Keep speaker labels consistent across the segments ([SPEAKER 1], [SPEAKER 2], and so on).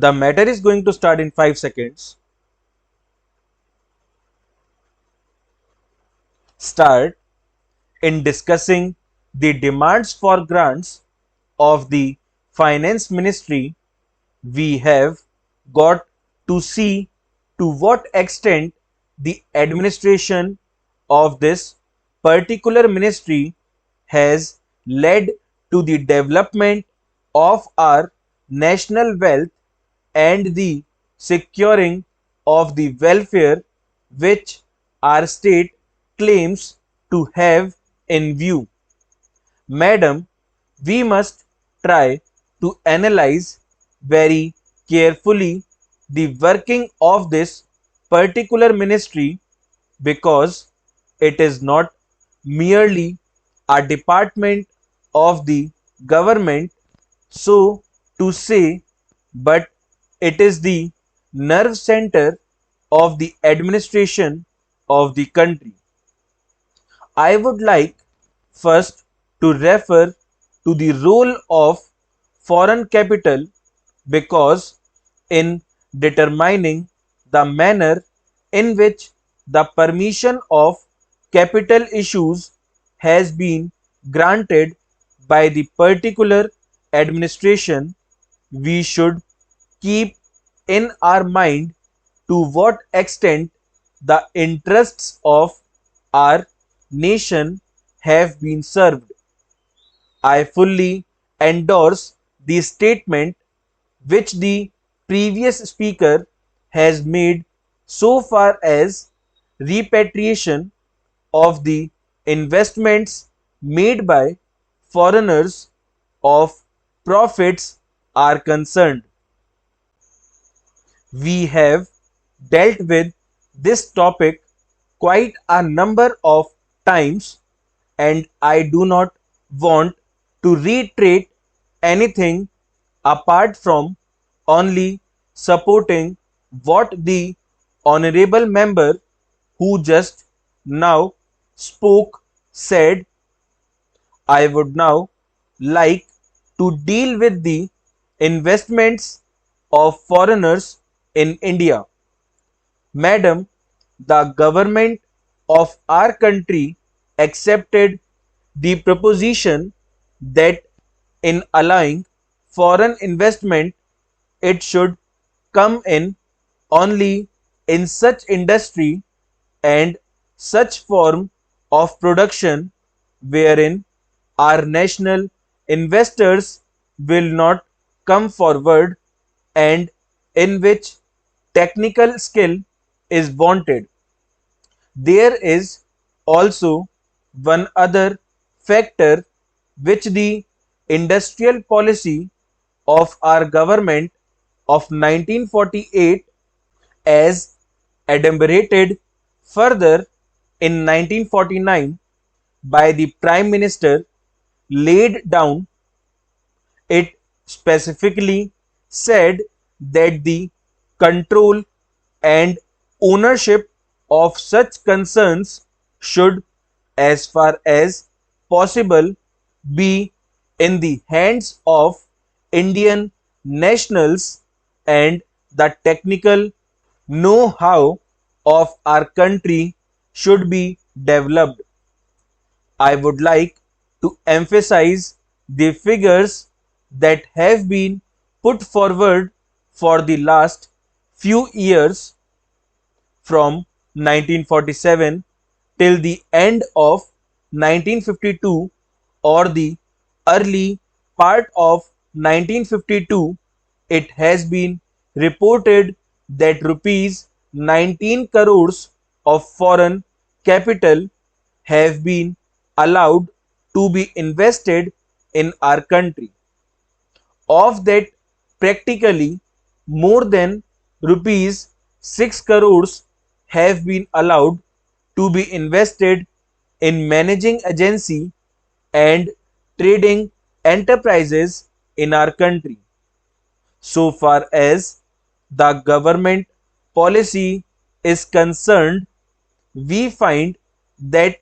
[SPEAKER 1] The matter is going to start in 5 seconds. Start in discussing the demands for grants of the Finance Ministry. We have got to see to what extent the administration of this particular ministry has led to the development of our national wealth and the securing of the welfare which our state claims to have in view. Madam, we must try to analyze very carefully the working of this particular ministry because it is not merely a department of the government, so to say, but it is the nerve center of the administration of the country. I would like first to refer to the role of foreign capital because in determining the manner in which the permission of capital issues has been granted by the particular administration, we should keep in our mind to what extent the interests of our nation have been served. I fully endorse the statement which the previous speaker has made so far as repatriation of the investments made by foreigners of profits are concerned. We have dealt with this topic quite a number of times, and I do not want to reiterate anything apart from only supporting what the honorable member who just now spoke said. I would now like to deal with the investments of foreigners in India. Madam, the government of our country accepted the proposition that in allowing foreign investment, it should come in only in such industry and such form of production wherein our national investors will not come forward and in which technical skill is wanted. There is also one other factor which the industrial policy of our government of 1948 as adumbrated further in 1949 by the Prime Minister laid down. It specifically said that the control and ownership of such concerns should, as far as possible, be in the hands of Indian nationals, and the technical know-how of our country should be developed. I would like to emphasize the figures that have been put forward for the last few years from 1947 till the end of 1952 or the early part of 1952. It has been reported that rupees 19 crores of foreign capital have been allowed to be invested in our country. Of that, practically more than rupees 6 crores have been allowed to be invested in managing agency and trading enterprises in our country. So far as the government policy is concerned, we find that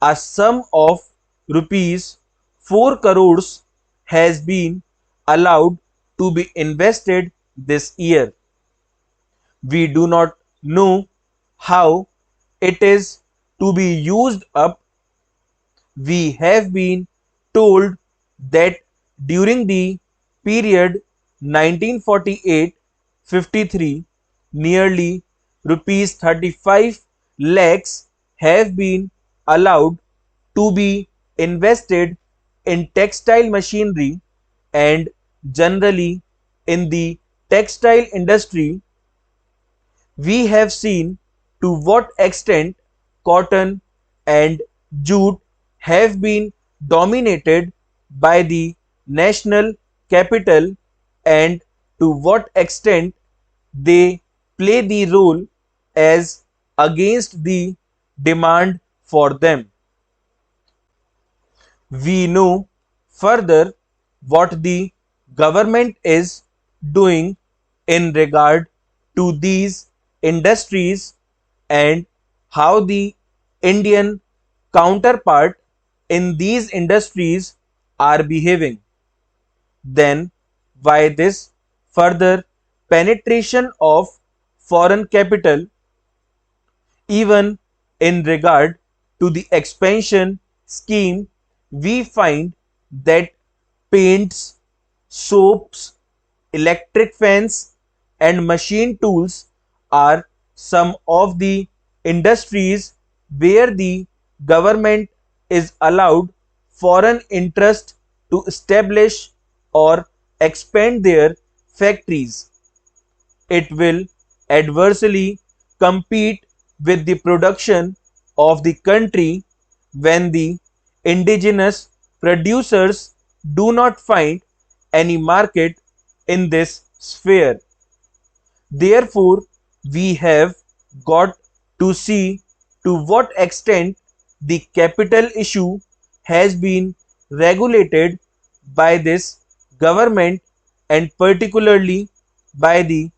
[SPEAKER 1] a sum of rupees 4 crores has been allowed to be invested this year. We do not know how it is to be used up. We have been told that during the period 1948-53, nearly rupees 35 lakhs have been allowed to be invested in textile machinery and generally in the textile industry. We have seen to what extent cotton and jute have been dominated by the national capital and to what extent they play the role as against the demand for them. We know further what the government is doing in regard to these industries and how the Indian counterpart in these industries are behaving. Then why this further penetration of foreign capital even in regard to the expansion scheme, we find that paints, soaps, electric fans, and machine tools are some of the industries where the government is allowed foreign interest to establish or expand their factories. It will adversely compete with the production of the country when the indigenous producers do not find any market in this sphere. Therefore, we have got to see to what extent the capital issue has been regulated by this government and particularly by the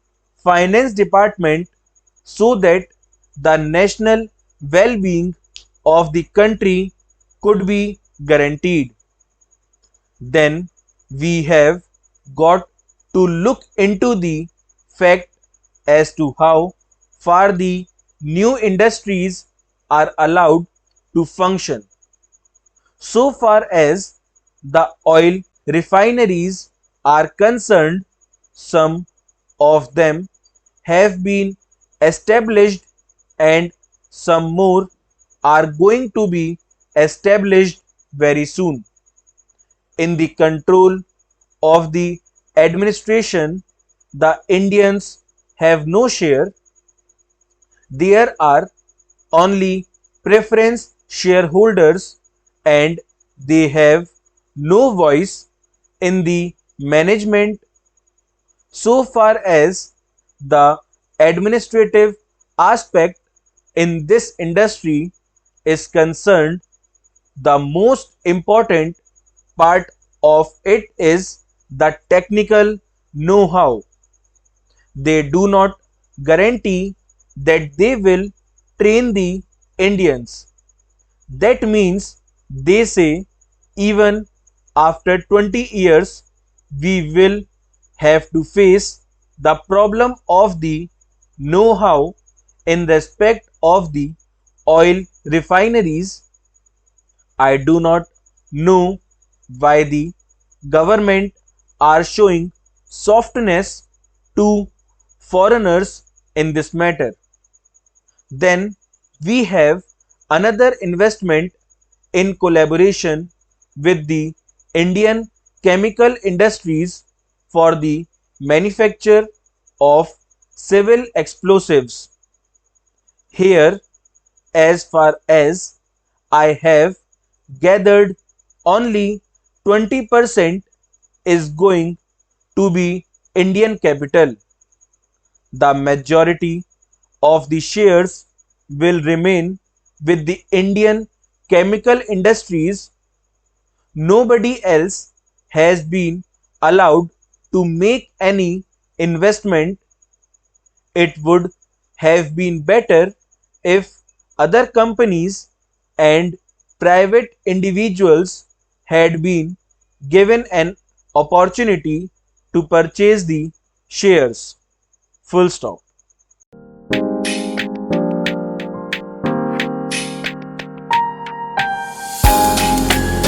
[SPEAKER 1] finance department so that the national well-being of the country could be guaranteed. Then we have got to look into the fact as to how far the new industries are allowed to function. So far as the oil refineries are concerned, some of them have been established and some more are going to be established very soon. In the control of the administration, the Indians have no share. There are only preference shareholders and they have no voice in the management. So far as the administrative aspect in this industry is concerned, the most important part of it is the technical know-how. They do not guarantee that they will train the Indians. That means they say even after 20 years we will have to face the problem of the know-how in respect of the oil refineries. I do not know why the government are showing softness to foreigners in this matter. Then we have another investment in collaboration with the Indian chemical industries for the manufacture of civil explosives. Here, as far as I have gathered, only 20% is going to be Indian capital. The majority of the shares will remain with the Indian chemical industries. Nobody else has been allowed to make any investment. It would have been better if other companies and private individuals had been given an opportunity to purchase the shares. Full stop.